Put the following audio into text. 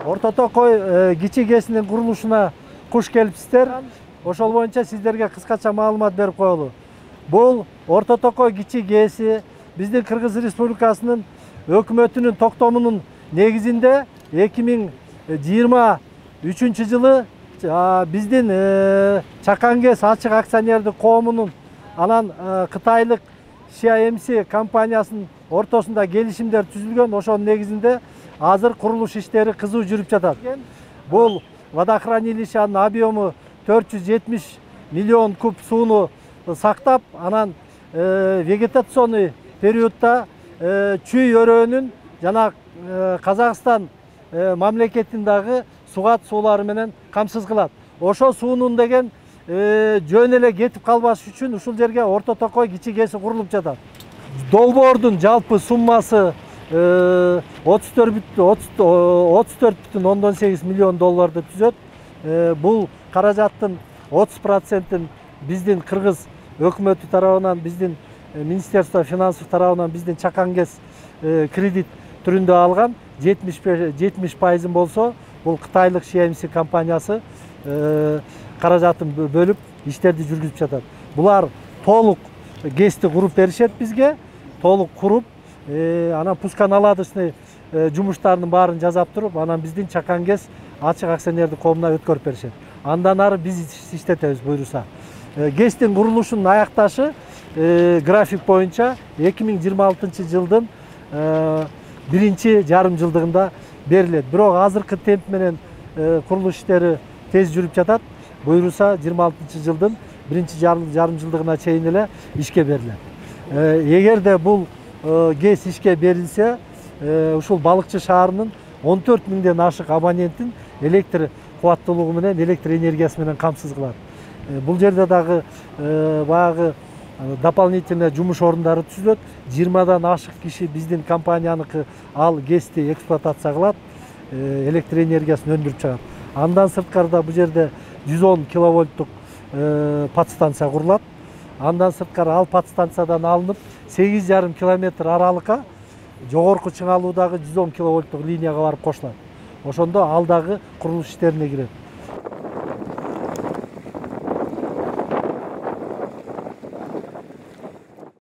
Орто Токой кичи КЭСинин курулушуна куш келипсиздер. Ошол боюнча сиздерге кыскача маалымат берип коелу. Бул Орто Токой кичи КЭСи биздин Кыргыз Республикасынын өкмөтүнүн токтомунун негизинде 2023 жылы биздин Чакан КЭС ачык акционердик коомунун анан кытайлык CIMC компаниясынын ортосунда келишимдер түзүлгөн. Ошонун негизинде азыр курулуш иштери кызуу жүрүп жатат. Бул водохранилищанын объему 470 миллион куб сууну сактап, анан вегетационный периодда чүй өрөөнүн жана Казакстан мамлекетиндагы сугат суулары менен камсыз кылат. Ошо суунун деген жөн эле кетип калбаш үчүн ушул жерге Орто Токой кичи КЭСи курулуп жатат. Долбоордун жалпы суммасы 34,8 миллион долларды түзөт. Бул каражаттын 30%-ин биздин Кыргыз өкмөтү тарабынан, биздин Министерство финансов тарабынан биздин Чакан КЭС кредит түрүндө алган. 70% болсо бул кытайлык CIMC компаниясы каражатын бөлүп иштерди жүргүзүп жатат. Булар толук КЭСти куруп беришет бизге, толук куруп, анан пусконаладочный жумуштарынын баарын жасап туруп, анан биздин Чакан КЭС ачык акционердик коомуна өткөрүп беришет. Андан ары биз иштетебиз буйруса. КЭСтин курулушунун аякташы график боюнча 2026 жылдын биринчи жарым жылдыгында берилет. Бирок азыркы темп менен курулуш иштери тез жүрүп жатат. Буйруса 26 жылдын биринчи жарым жылдыгына чейин эле ишке берилет. Эгерде бул КЭС ишке берилсе, ушул балыкчы шаарынын 14 миңден ашык абонентин электр кубаттуулугу менен, электр энергиясы менен камсыз кылат. Бул жерде дагы баягы дополнительный жумуш орундары түзүлөт. 20дан ашык киши биздин компанияныкы ал КЭСти эксплуатация кылат, электр энергиясын өндүрүп чыгат. Андан сырткарда бул жерде 110 киловольттук подстанция курулат. Андан сырткары ал подстанциядан алынып 8,5 километр аралыкка жогорку чыңалуудагы 110 киловольттук линияга барып кошулат. Ошондо ал дагы курулуш иштерине кирет.